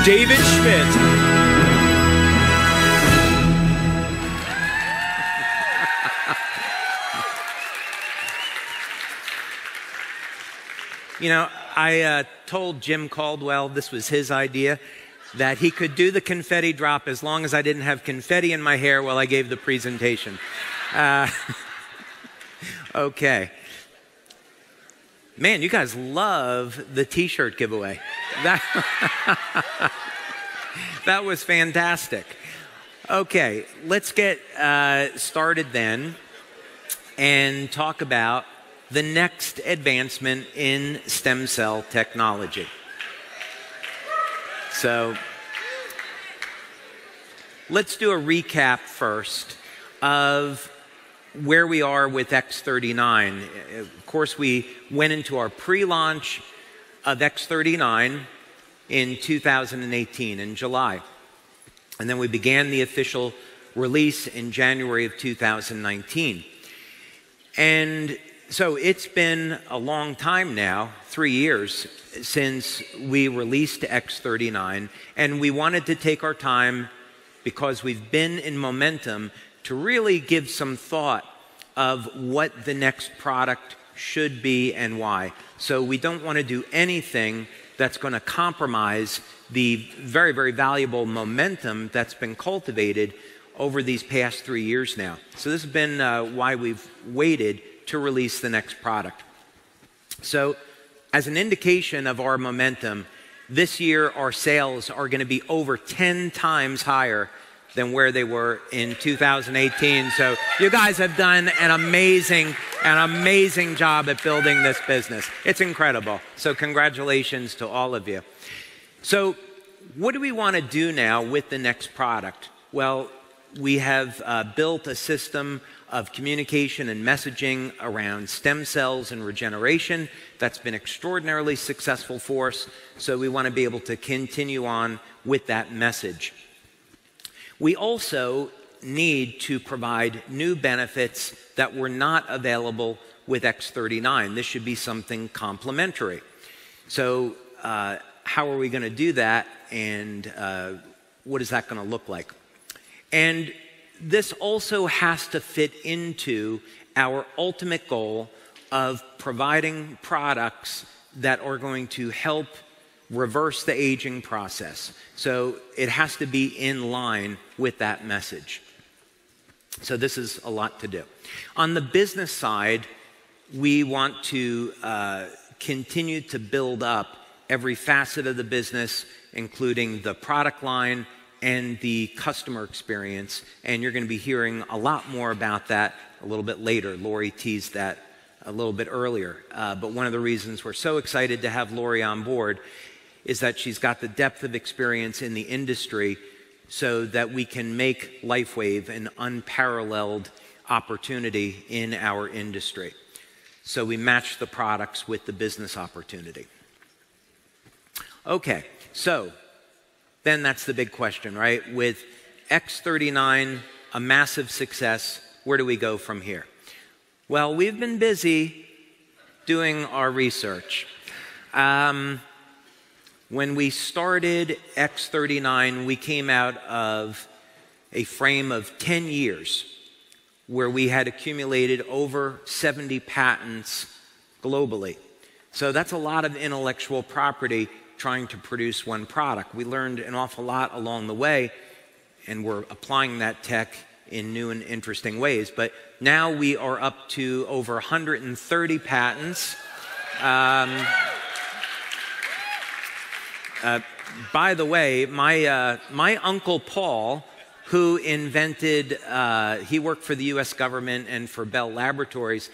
David Schmidt. You know, I told Jim Caldwell, this was his idea, that he could do the confetti drop as long as I didn't have confetti in my hair while I gave the presentation. Okay. Man, you guys love the t-shirt giveaway. That was fantastic. Okay, let's get started then and talk about the next advancement in stem cell technology. So let's do a recap first of where we are with X39. Of course, we went into our pre-launch of X39 in 2018, in July. And then we began the official release in January of 2019. And so it's been a long time now, 3 years, since we released X39, and we wanted to take our time, because we've been in momentum, to really give some thought of what the next product should be and why. So we don't want to do anything that's going to compromise the very, very valuable momentum that's been cultivated over these past 3 years now. So this has been why we've waited to release the next product. So as an indication of our momentum, this year our sales are going to be over 10 times higher than where they were in 2018. So you guys have done an amazing job at building this business. It's incredible. So congratulations to all of you. So what do we want to do now with the next product? Well, we have built a system of communication and messaging around stem cells and regeneration that's been extraordinarily successful for us. So we want to be able to continue on with that message. We also need to provide new benefits that were not available with X39. This should be something complementary. So how are we going to do that, and what is that going to look like? And this also has to fit into our ultimate goal of providing products that are going to help reverse the aging process. So it has to be in line with that message. So this is a lot to do. On the business side, we want to continue to build up every facet of the business, including the product line and the customer experience. And you're going to be hearing a lot more about that a little bit later. Lori teased that a little bit earlier. But one of the reasons we're so excited to have Lori on board is that she's got the depth of experience in the industry so that we can make LİFEWAVE an unparalleled opportunity in our industry. So we match the products with the business opportunity. Okay, so then that's the big question, right? With X39, a massive success, where do we go from here? Well, we've been busy doing our research. When we started X39, we came out of a frame of 10 years where we had accumulated over 70 patents globally. So that's a lot of intellectual property trying to produce one product. We learned an awful lot along the way, and we're applying that tech in new and interesting ways. But now we are up to over 130 patents. By the way, my Uncle Paul, who invented, he worked for the US government and for Bell Laboratories,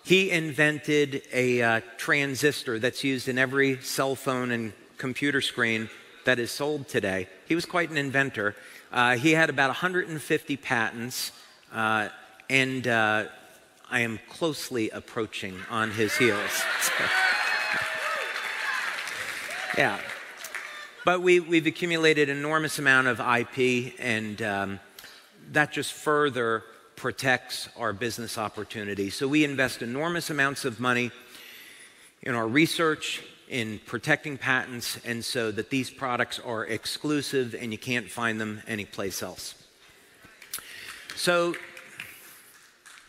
he invented a transistor that's used in every cell phone and computer screen that is sold today. He was quite an inventor. He had about 150 patents, and I am closely approaching on his heels. Yeah. But we've accumulated an enormous amount of IP, and that just further protects our business opportunity. So we invest enormous amounts of money in our research, in protecting patents, and so that these products are exclusive and you can't find them anyplace else. So,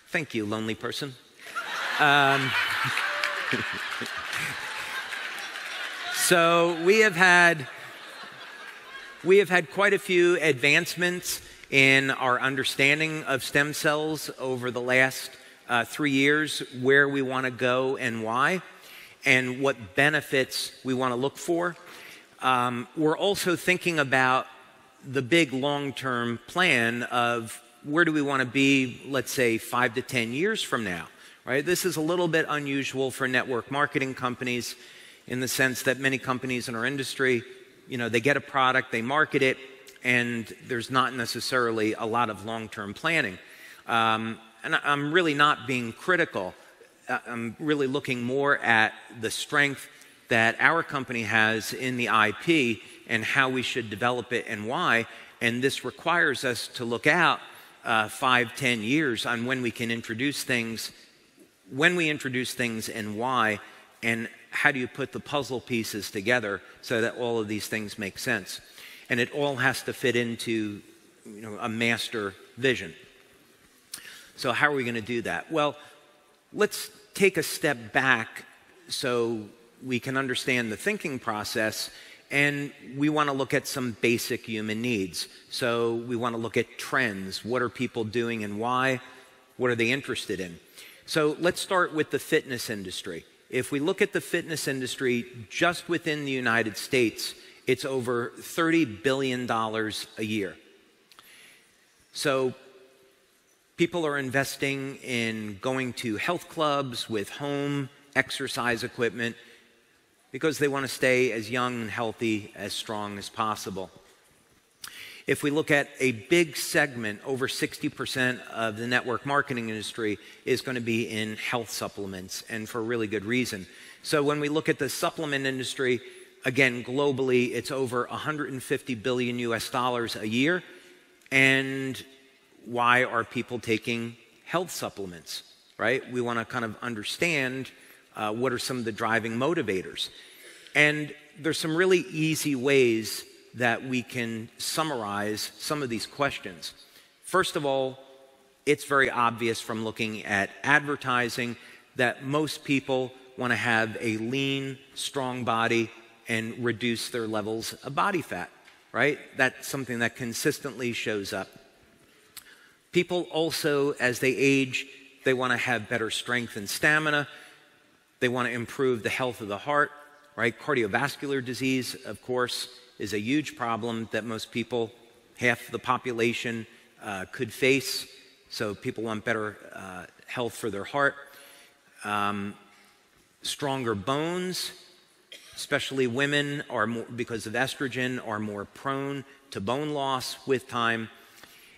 thank you, lonely person. So we have had quite a few advancements in our understanding of stem cells over the last 3 years, where we want to go and why, and what benefits we want to look for. We're also thinking about the big long-term plan of where do we want to be, let's say, 5 to 10 years from now, right? This is a little bit unusual for network marketing companies in the sense that many companies in our industry, they get a product, they market it, and there's not necessarily a lot of long-term planning. And I'm really not being critical. I'm really looking more at the strength that our company has in the IP and how we should develop it and why. And this requires us to look out 5, 10 years on when we can introduce things, when we introduce things and why, and how do you put the puzzle pieces together so that all of these things make sense. And it all has to fit into a master vision. So how are we going to do that? Well, let's take a step back so we can understand the thinking process, and we want to look at some basic human needs. So we want to look at trends. What are people doing and why? What are they interested in? So let's start with the fitness industry. If we look at the fitness industry just within the United States, it's over $30 billion a year. So people are investing in going to health clubs with home exercise equipment because they want to stay as young and healthy, as strong as possible. If we look at a big segment, over 60% of the network marketing industry is going to be in health supplements, and for a really good reason. So when we look at the supplement industry, again, globally, it's over $150 billion a year. And why are people taking health supplements, right? We want to kind of understand what are some of the driving motivators. And there's some really easy ways that we can summarize some of these questions. First of all, it's very obvious from looking at advertising that most people want to have a lean, strong body and reduce their levels of body fat, right? That's something that consistently shows up. People also, as they age, they want to have better strength and stamina. They want to improve the health of the heart, right? Cardiovascular disease, of course, is a huge problem that most people, half the population, could face. So people want better health for their heart. Stronger bones, especially women, are more, because of estrogen, are more prone to bone loss with time.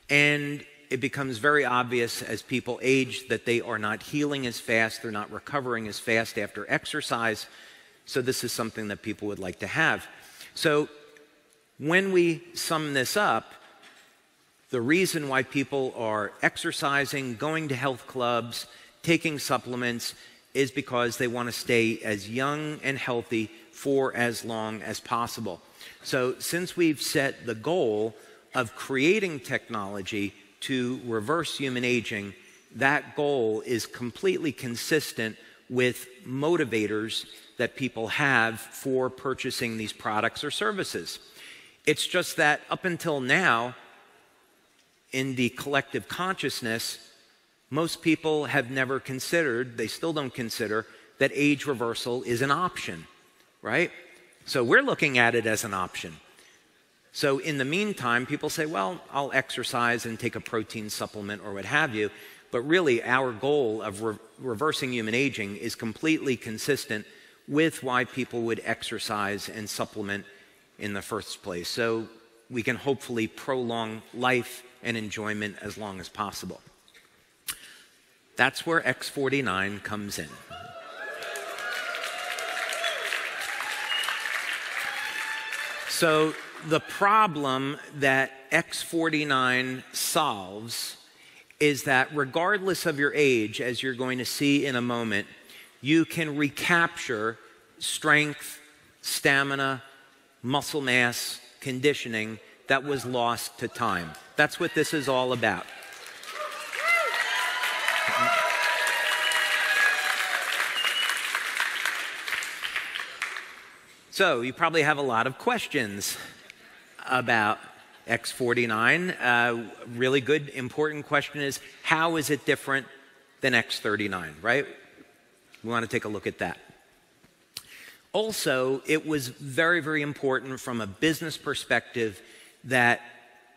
And it becomes very obvious as people age that they are not healing as fast, they're not recovering as fast after exercise. So this is something that people would like to have. So when we sum this up, the reason why people are exercising, going to health clubs, taking supplements, is because they want to stay as young and healthy for as long as possible. So since we've set the goal of creating technology to reverse human aging, that goal is completely consistent with motivators that people have for purchasing these products or services. It's just that up until now, in the collective consciousness, most people have never considered, they still don't consider, that age reversal is an option, right? So we're looking at it as an option. So in the meantime, people say, well, I'll exercise and take a protein supplement or what have you. But really, our goal of reversing human aging is completely consistent with why people would exercise and supplement in the first place. So we can hopefully prolong life and enjoyment as long as possible. That's where X49 comes in. So the problem that X49 solves is that regardless of your age, as you're going to see in a moment, you can recapture strength, stamina, muscle mass, conditioning that was lost to time. That's what this is all about. So you probably have a lot of questions about X49. Really good, important question is, how is it different than X39, right? We want to take a look at that. Also, it was very, very important from a business perspective that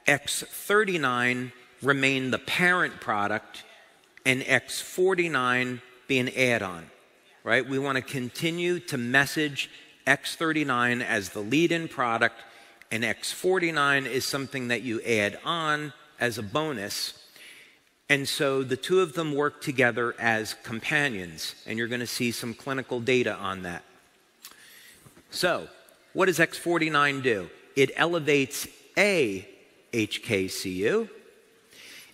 X39 remain the parent product and X49 be an add-on, right? We want to continue to message X39 as the lead-in product, and X49 is something that you add on as a bonus. And so the two of them work together as companions, and you're going to see some clinical data on that. So, what does X49 do? It elevates a HKCU.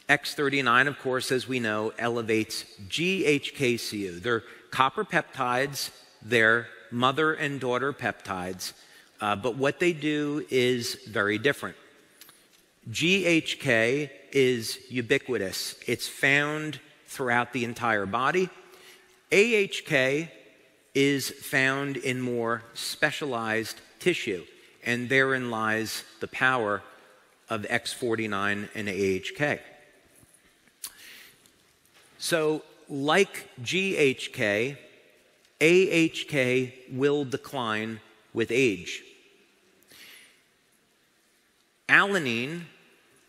X39, of course, as we know, elevates GHKCU. They're copper peptides, they're mother and daughter peptides, but what they do is very different. GHK is ubiquitous. It's found throughout the entire body. AHK is found in more specialized tissue, and therein lies the power of X49 and AHK. So, like GHK, AHK will decline with age. Alanine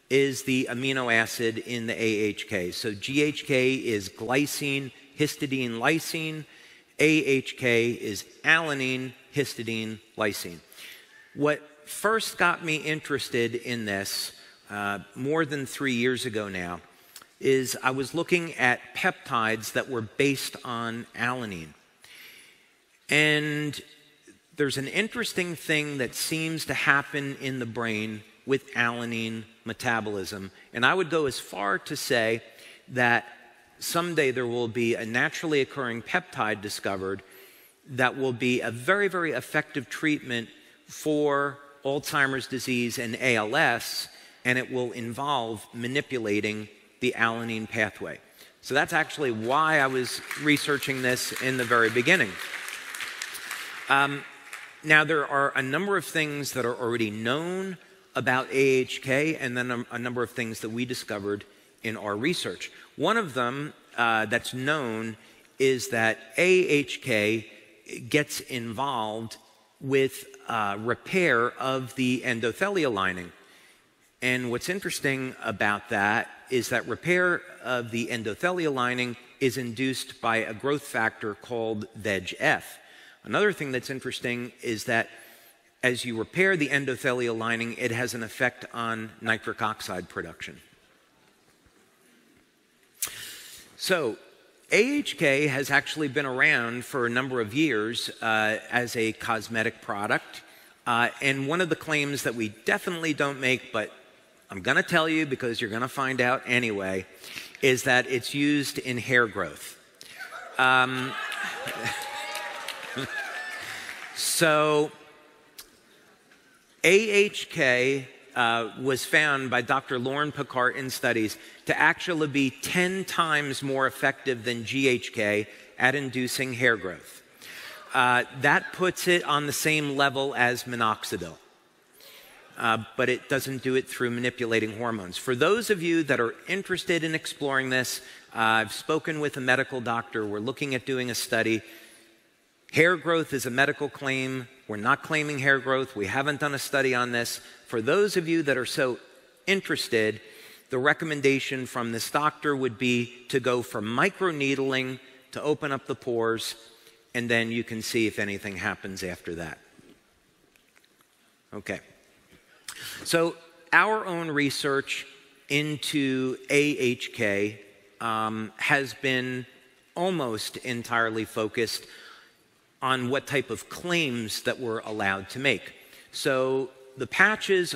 is the amino acid in the AHK. So GHK is glycine, histidine, lysine. AHK is alanine, histidine, lysine. What first got me interested in this, more than 3 years ago now, is I was looking at peptides that were based on alanine. And there's an interesting thing that seems to happen in the brain with alanine metabolism. And I would go as far to say that someday there will be a naturally occurring peptide discovered that will be a very, very effective treatment for Alzheimer's disease and ALS, and it will involve manipulating the alanine pathway. So that's actually why I was researching this in the very beginning. Now, there are a number of things that are already known about AHK, and then a number of things that we discovered in our research. One of them that's known is that AHK gets involved with repair of the endothelial lining. And what's interesting about that is that repair of the endothelial lining is induced by a growth factor called VEGF. Another thing that's interesting is that as you repair the endothelial lining, it has an effect on nitric oxide production. So, AHK has actually been around for a number of years as a cosmetic product. And one of the claims that we definitely don't make, but I'm going to tell you because you're going to find out anyway, is that it's used in hair growth. So, AHK was found by Dr. Lauren Picard in studies to actually be 10 times more effective than GHK at inducing hair growth. That puts it on the same level as minoxidil, but it doesn't do it through manipulating hormones. For those of you that are interested in exploring this, I've spoken with a medical doctor. We're looking at doing a study. Hair growth is a medical claim. We're not claiming hair growth. We haven't done a study on this. For those of you that are so interested, the recommendation from this doctor would be to go for microneedling to open up the pores, and then you can see if anything happens after that. Okay. So our own research into AHK has been almost entirely focused on what type of claims that we're allowed to make. So the patches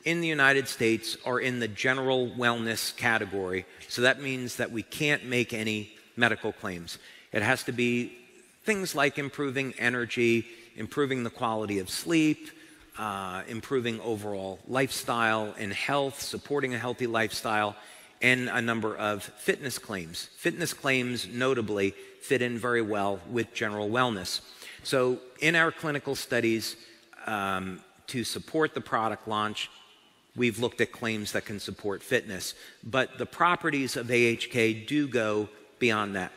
in the United States are in the general wellness category. So that means that we can't make any medical claims. It has to be Things like improving energy, improving the quality of sleep, improving overall lifestyle and health, supporting a healthy lifestyle, and a number of fitness claims. Fitness claims, notably, fit in very well with general wellness. So in our clinical studies, to support the product launch, we've looked at claims that can support fitness. But the properties of AHK do go beyond that.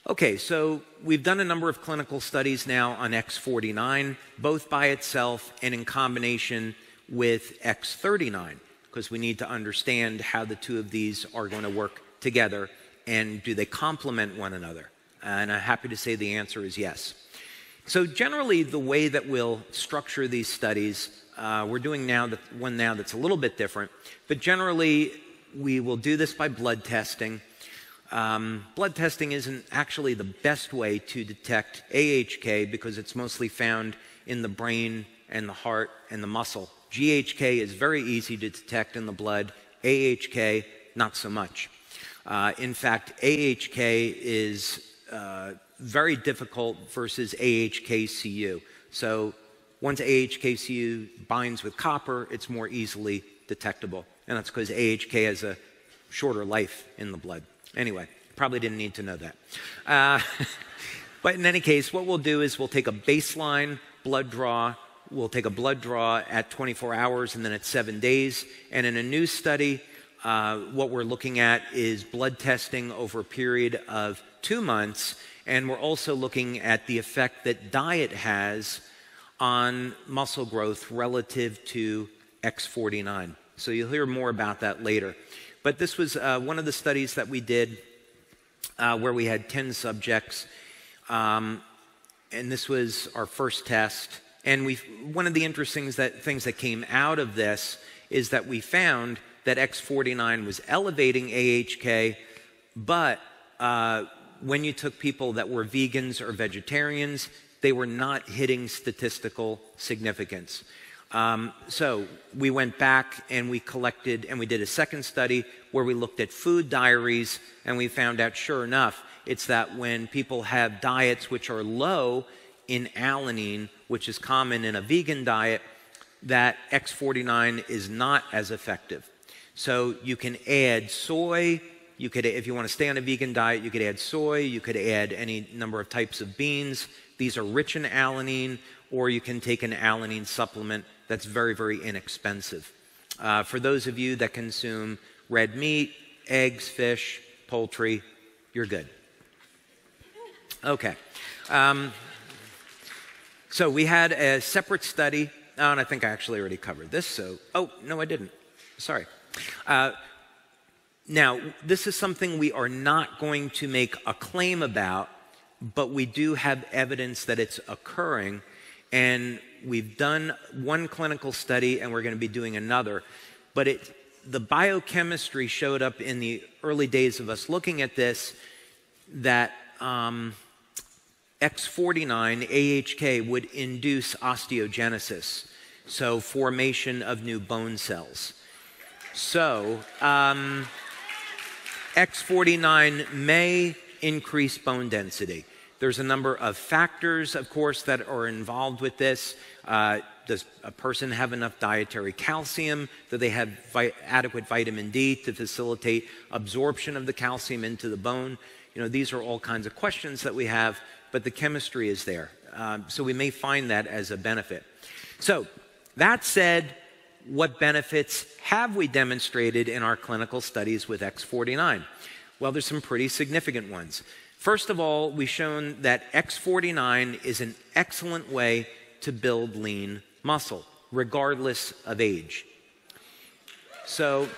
Okay, so we've done a number of clinical studies now on X49, both by itself and in combination with X39, because we need to understand how the two of these are going to work together and do they complement one another. And I'm happy to say the answer is yes. So generally, the way that we'll structure these studies, we're doing one now that's a little bit different, but generally we will do this by blood testing. Blood testing isn't actually the best way to detect AHK because it's mostly found in the brain and the heart and the muscle. GHK is very easy to detect in the blood, AHK not so much. In fact, AHK is very difficult versus AHKCU. So once AHKCU binds with copper, it's more easily detectable. And that's because AHK has a shorter life in the blood. Anyway, probably didn't need to know that. But in any case, what we'll do is we'll take a baseline blood draw. We'll take a blood draw at 24 hours and then at 7 days. And in a new study, what we're looking at is blood testing over a period of 2 months. And we're also looking at the effect that diet has on muscle growth relative to X49. So you'll hear more about that later. But this was one of the studies that we did where we had 10 subjects. And this was our first test. And one of the interesting things that came out of this is that we found that X49 was elevating AHK, but when you took people that were vegans or vegetarians, they were not hitting statistical significance. So we went back and we collected, and we did a second study where we looked at food diaries, and we found out, sure enough, it's that when people have diets which are low in alanine, which is common in a vegan diet, that X49 is not as effective. So you can add soy. You could, if you want to stay on a vegan diet, you could add soy. You could add any number of types of beans. These are rich in alanine, or you can take an alanine supplement that's very, very inexpensive. For those of you that consume red meat, eggs, fish, poultry, you're good. Okay. So we had a separate study, and I think I actually already covered this, so, oh, no, I didn't. Sorry. Now, this is something we are not going to make a claim about, but we do have evidence that it's occurring, and we've done one clinical study, and we're going to be doing another. But the biochemistry showed up in the early days of us looking at this, that X49, AHK, would induce osteogenesis, so formation of new bone cells. So X49 may increase bone density. There's a number of factors, of course, that are involved with this. Does a person have enough dietary calcium? Do they have adequate vitamin D to facilitate absorption of the calcium into the bone? You know, these are all kinds of questions that we have, but the chemistry is there. So we may find that as a benefit. So that said, what benefits have we demonstrated in our clinical studies with X49? Well, there's some pretty significant ones. First of all, we've shown that X49 is an excellent way to build lean muscle, regardless of age. So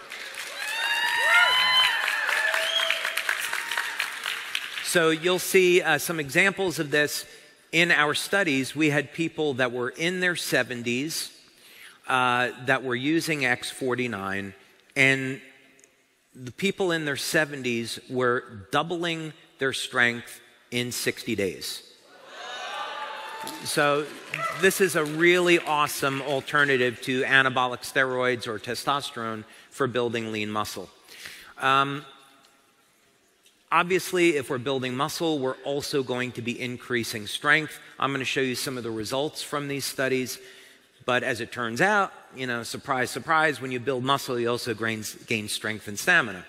you'll see some examples of this in our studies. We had people that were in their 70s that were using X49, and the people in their 70s were doubling their strength in 60 days. So this is a really awesome alternative to anabolic steroids or testosterone for building lean muscle. Obviously, if we're building muscle, we're also going to be increasing strength. I'm going to show you some of the results from these studies. But as it turns out, you know, surprise, surprise, when you build muscle, you also gain strength and stamina.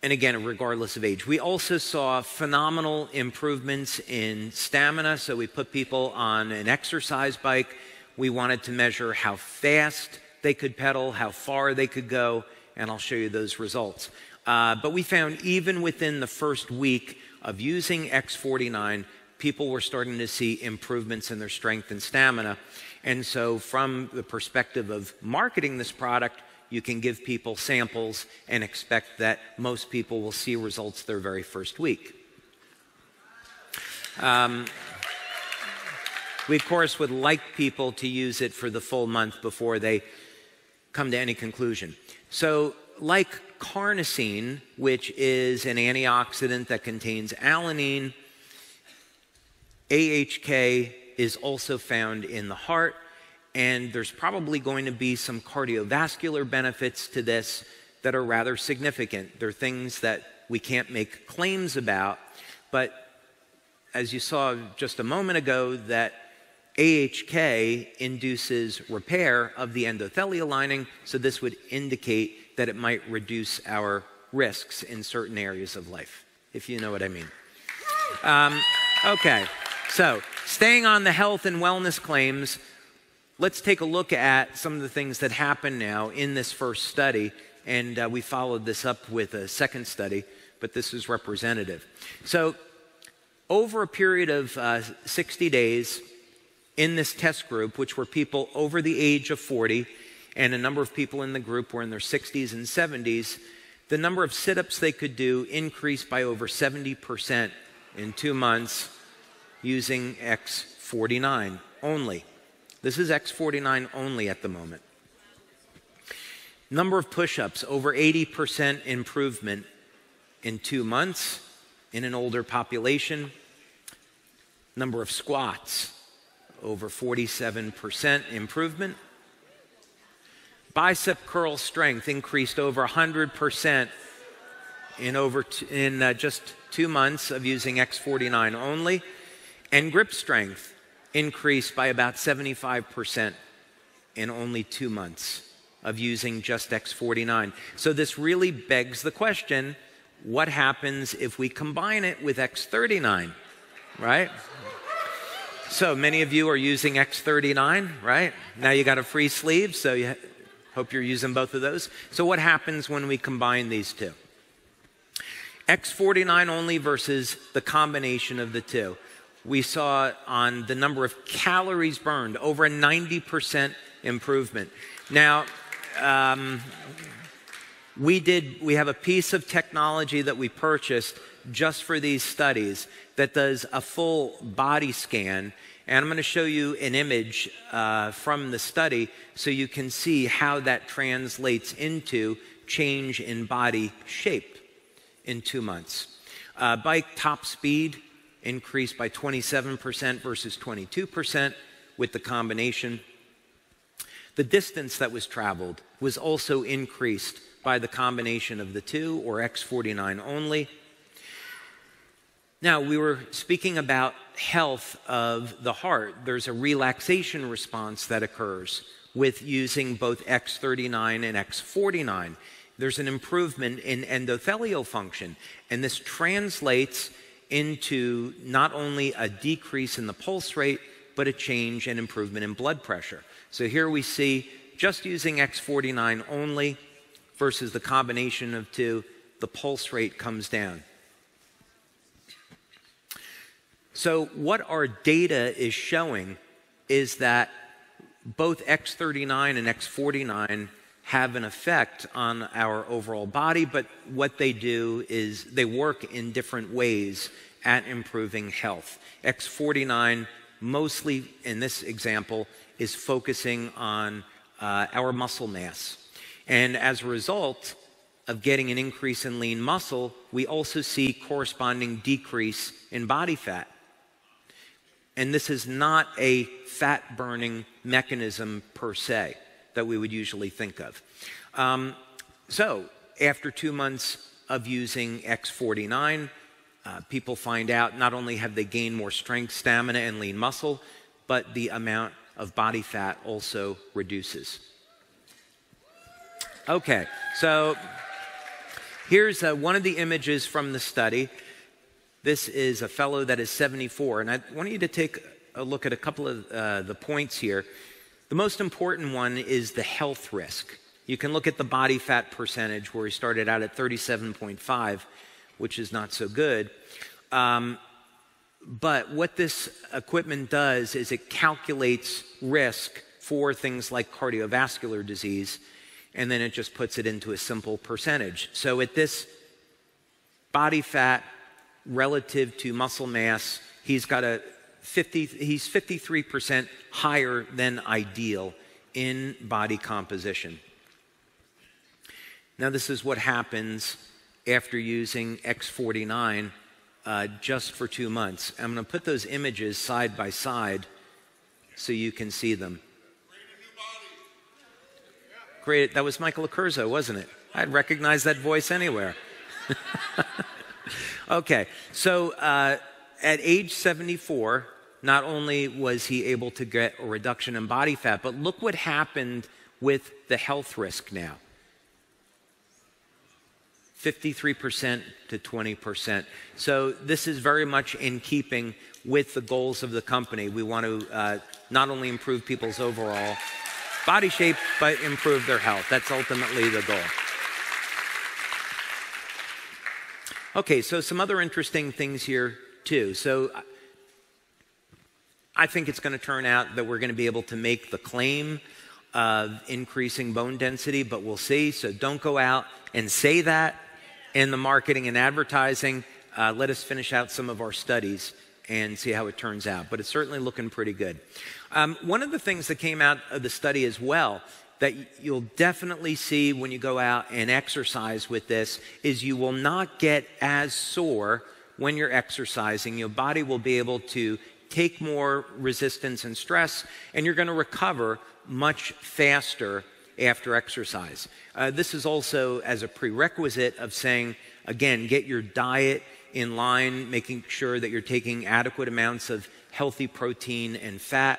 And again, regardless of age. We also saw phenomenal improvements in stamina. So we put people on an exercise bike. We wanted to measure how fast they could pedal, how far they could go, and I'll show you those results. But we found even within the first week of using X49, people were starting to see improvements in their strength and stamina. And so from the perspective of marketing this product, you can give people samples and expect that most people will see results their very first week. We, of course, would like people to use it for the full month before they come to any conclusion. So, like carnosine, which is an antioxidant that contains alanine, AHK is also found in the heart, and there's probably going to be some cardiovascular benefits to this that are rather significant. They're things that we can't make claims about, but as you saw just a moment ago, that AHK induces repair of the endothelial lining, so this would indicate that it might reduce our risks in certain areas of life, if you know what I mean. Okay, so staying on the health and wellness claims, let's take a look at some of the things that happen now in this first study, and we followed this up with a second study, but this is representative. So over a period of 60 days, in this test group, which were people over the age of 40, and a number of people in the group were in their 60s and 70s, the number of sit-ups they could do increased by over 70% in 2 months using X49 only. This is X49 only at the moment. Number of push-ups, over 80% improvement in 2 months in an older population. Number of squats, over 47% improvement. Bicep curl strength increased over 100% in just 2 months of using X49 only. And grip strength increased by about 75% in only 2 months of using just X49. So this really begs the question, what happens if we combine it with X39, right? So many of you are using X39, right? Now you got a free sleeve, so you hope you're using both of those. So what happens when we combine these two? X49 only versus the combination of the two. We saw on the number of calories burned, over a 90% improvement. Now, we have a piece of technology that we purchased just for these studies that does a full body scan, and I'm going to show you an image from the study so you can see how that translates into change in body shape in 2 months. Bike top speed increased by 27% versus 22% with the combination. The distance that was traveled was also increased by the combination of the two, or X49 only. Now, we were speaking about health of the heart. There's a relaxation response that occurs with using both X39 and X49. There's an improvement in endothelial function, and this translates into not only a decrease in the pulse rate, but a change and improvement in blood pressure. So here we see, just using X49 only versus the combination of two, the pulse rate comes down. So what our data is showing is that both X39 and X49 have an effect on our overall body, but what they do is they work in different ways at improving health. X49, mostly in this example, is focusing on our muscle mass. And as a result of getting an increase in lean muscle, we also see corresponding decrease in body fat. And this is not a fat-burning mechanism per se that we would usually think of. So After 2 months of using X49, people find out not only have they gained more strength, stamina, and lean muscle, but the amount of body fat also reduces. Okay, so here's one of the images from the study. This is a fellow that is 74, and I want you to take a look at a couple of the points here. The most important one is the health risk. You can look at the body fat percentage where he started out at 37.5, which is not so good. But what this equipment does is it calculates risk for things like cardiovascular disease, and then it just puts it into a simple percentage. So at this body fat relative to muscle mass, he's 53% higher than ideal in body composition. Now, this is what happens after using X49 just for 2 months. I'm going to put those images side by side so you can see them. Great. That was Michael Accurso, wasn't it? I'd recognize that voice anywhere. Okay, so at age 74, not only was he able to get a reduction in body fat, but look what happened with the health risk now. 53% to 20%. So this is very much in keeping with the goals of the company. We want to not only improve people's overall body shape, but improve their health. That's ultimately the goal. Okay, so some other interesting things here too. So I think it's going to turn out that we're going to be able to make the claim of increasing bone density, but we'll see. So don't go out and say that in the marketing and advertising. Let us finish out some of our studies and see how it turns out. But it's certainly looking pretty good. One of the things that came out of the study as well that you'll definitely see when you go out and exercise with this is you will not get as sore when you're exercising. Your body will be able to take more resistance and stress, and you're going to recover much faster after exercise. This is also as a prerequisite of saying, again, get your diet in line, making sure that you're taking adequate amounts of healthy protein and fat,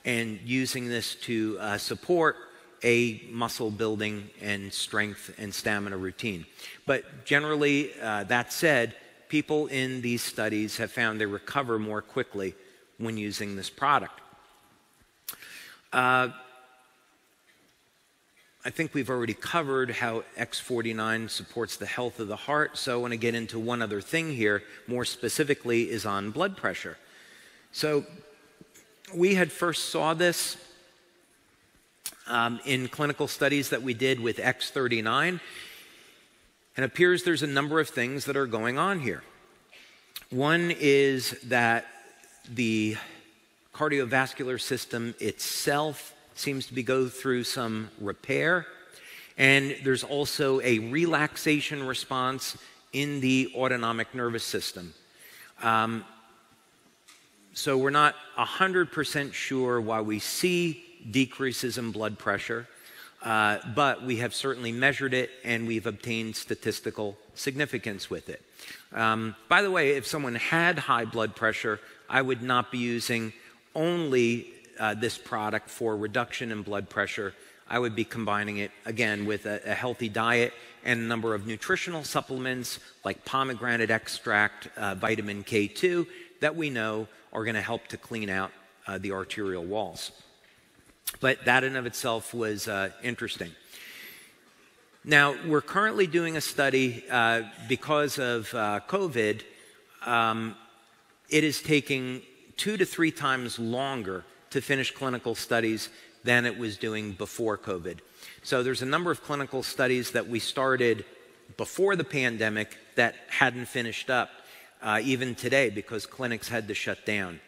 and using this to support a muscle building and strength and stamina routine. But generally, that said, people in these studies have found they recover more quickly when using this product. I think we've already covered how X49 supports the health of the heart, so I want to get into one other thing here, more specifically is on blood pressure. So we had first saw this in clinical studies that we did with X39, and it appears there's a number of things that are going on here. One is that the cardiovascular system itself seems to be going through some repair, and there's also a relaxation response in the autonomic nervous system. So we're not 100% sure why we see decreases in blood pressure, but we have certainly measured it and we've obtained statistical significance with it. By the way, if someone had high blood pressure, I would not be using only this product for reduction in blood pressure. I would be combining it, again, with a healthy diet and a number of nutritional supplements like pomegranate extract, vitamin K2, that we know are going to help to clean out the arterial walls. But that in of itself was interesting. Now, we're currently doing a study because of COVID. It is taking 2 to 3 times longer to finish clinical studies than it was doing before COVID. So there's a number of clinical studies that we started before the pandemic that hadn't finished up even today because clinics had to shut down,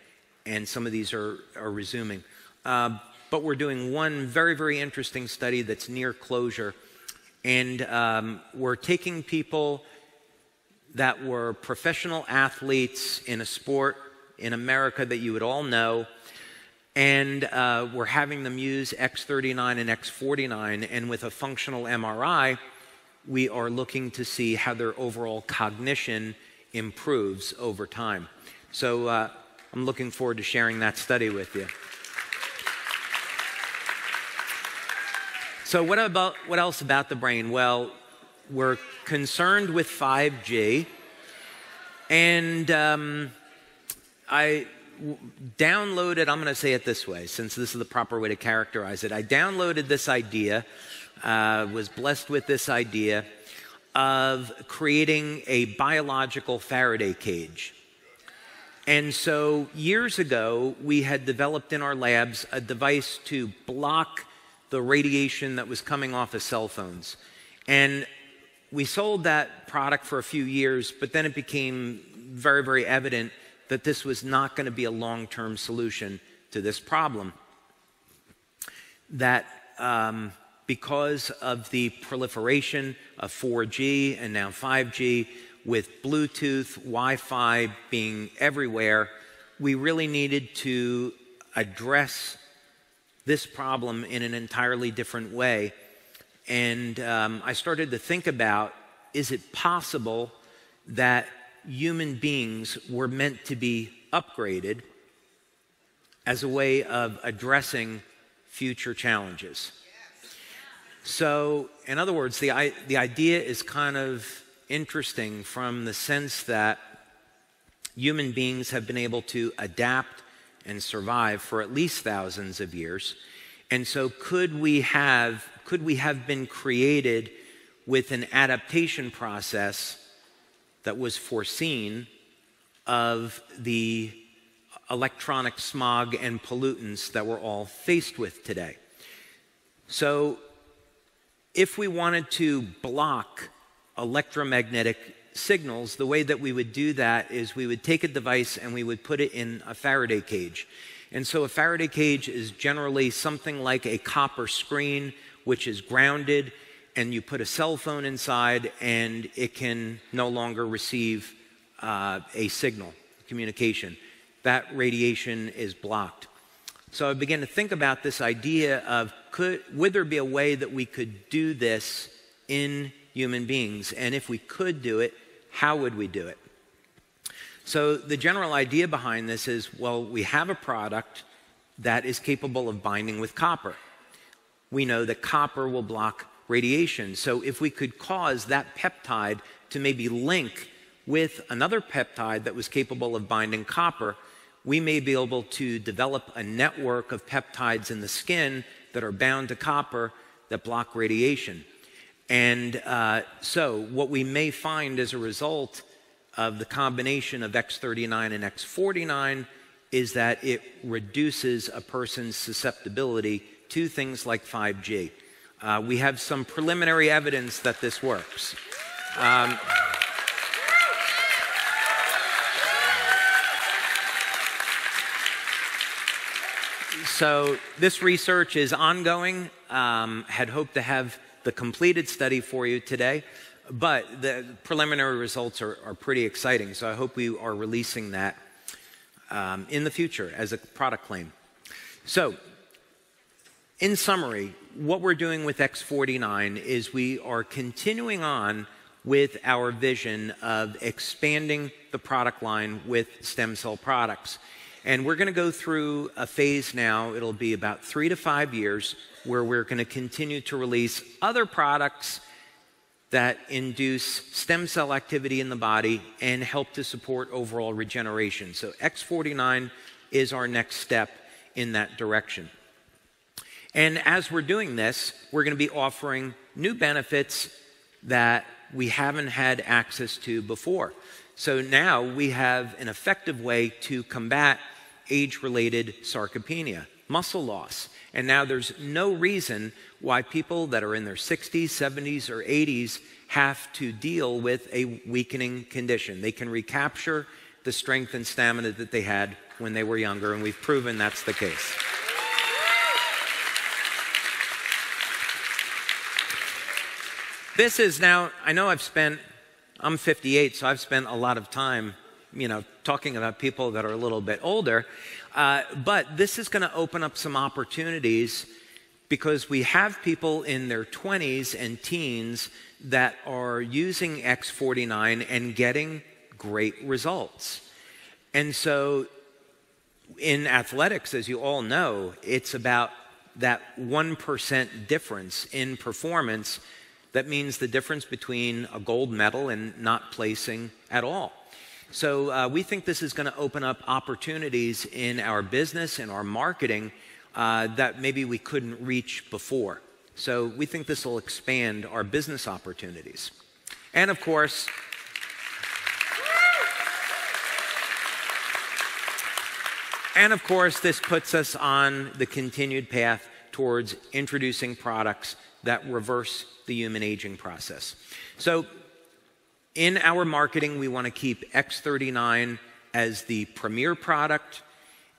and some of these are resuming. But we're doing one very, very interesting study that's near closure, and we're taking people that were professional athletes in a sport in America that you would all know, and we're having them use X39 and X49, and with a functional MRI, we are looking to see how their overall cognition improves over time. So I'm looking forward to sharing that study with you. So what else about the brain? Well, we're concerned with 5G, and I downloaded, I'm going to say it this way, since this is the proper way to characterize it. I downloaded this idea, was blessed with this idea of creating a biological Faraday cage. And so years ago, we had developed in our labs a device to block the radiation that was coming off of cell phones. And we sold that product for a few years, but then it became very, very evident that this was not going to be a long-term solution to this problem. That because of the proliferation of 4G and now 5G, with Bluetooth, Wi-Fi being everywhere, we really needed to address this problem in an entirely different way. And I started to think about, is it possible that human beings were meant to be upgraded as a way of addressing future challenges? So, in other words, the idea is kind of interesting from the sense that human beings have been able to adapt and survive for at least thousands of years. And so could we have been created with an adaptation process that was foreseen of the electronic smog and pollutants that we're all faced with today? So if we wanted to block electromagnetic signals, the way that we would do that is we would take a device and we would put it in a Faraday cage. And so a Faraday cage is generally something like a copper screen, which is grounded, and you put a cell phone inside and it can no longer receive a signal, communication. That radiation is blocked. So I began to think about this idea of would there be a way that we could do this in human beings? And if we could do it, how would we do it? So the general idea behind this is, well, we have a product that is capable of binding with copper. We know that copper will block radiation. So if we could cause that peptide to maybe link with another peptide that was capable of binding copper, we may be able to develop a network of peptides in the skin that are bound to copper that block radiation. And so what we may find as a result of the combination of X39 and X49 is that it reduces a person's susceptibility to things like 5G. We have some preliminary evidence that this works. So this research is ongoing. Had hoped to have the completed study for you today, but the preliminary results are pretty exciting. So I hope we are releasing that in the future as a product claim. So in summary, what we're doing with X49 is we are continuing on with our vision of expanding the product line with stem cell products. And we're going to go through a phase now, it'll be about 3 to 5 years, where we're going to continue to release other products that induce stem cell activity in the body and help to support overall regeneration. So X49 is our next step in that direction. And as we're doing this, we're going to be offering new benefits that we haven't had access to before. So now we have an effective way to combat age-related sarcopenia, muscle loss. And now there's no reason why people that are in their 60s, 70s, or 80s have to deal with a weakening condition. They can recapture the strength and stamina that they had when they were younger, and we've proven that's the case. This is now, I know I'm 58, so I've spent a lot of time, talking about people that are a little bit older, but this is going to open up some opportunities because we have people in their 20s and teens that are using X49 and getting great results. And so in athletics, as you all know, it's about that 1% difference in performance that means the difference between a gold medal and not placing at all. So we think this is going to open up opportunities in our business and our marketing that maybe we couldn't reach before. So we think this will expand our business opportunities. And of course, this puts us on the continued path towards introducing products that reverse the human aging process. So in our marketing, we want to keep X39 as the premier product,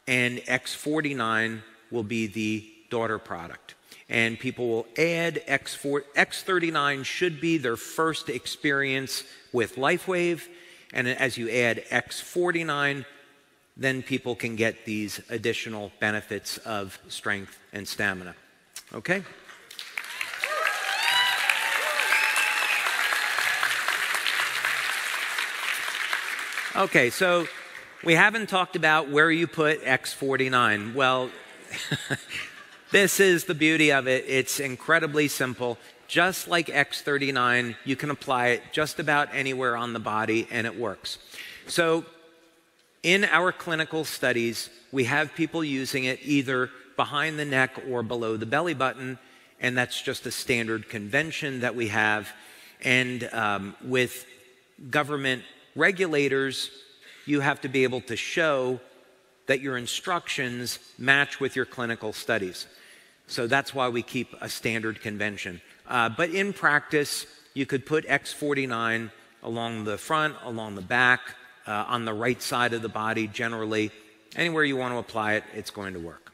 and X49 will be the daughter product. And people will add X39 should be their first experience with LİFEWAVE, and as you add X49, then people can get these additional benefits of strength and stamina. Okay? Okay, so we haven't talked about where you put X49. Well, this is the beauty of it. It's incredibly simple. Just like X39, you can apply it just about anywhere on the body, and it works. So in our clinical studies, we have people using it either behind the neck or below the belly button, and that's just a standard convention that we have. And with government regulators, you have to be able to show that your instructions match with your clinical studies. So that's why we keep a standard convention. But in practice, you could put X49 along the front, along the back, on the right side of the body, generally. Anywhere you want to apply it, it's going to work.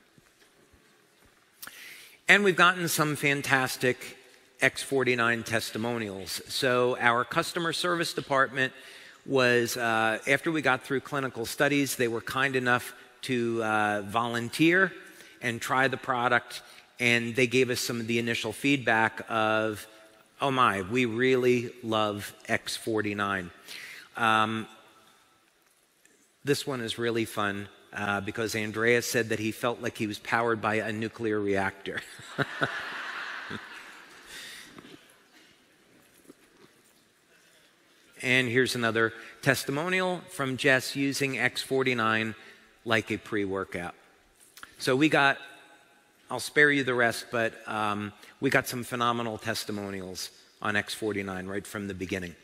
And we've gotten some fantastic X49 testimonials. So our customer service department was, after we got through clinical studies, they were kind enough to volunteer and try the product, and they gave us some of the initial feedback of, oh my, we really love X49. This one is really fun because Andreas said that he felt like he was powered by a nuclear reactor. And here's another testimonial from Jess using X49 like a pre-workout. So we got, I'll spare you the rest, but we got some phenomenal testimonials on X49 right from the beginning.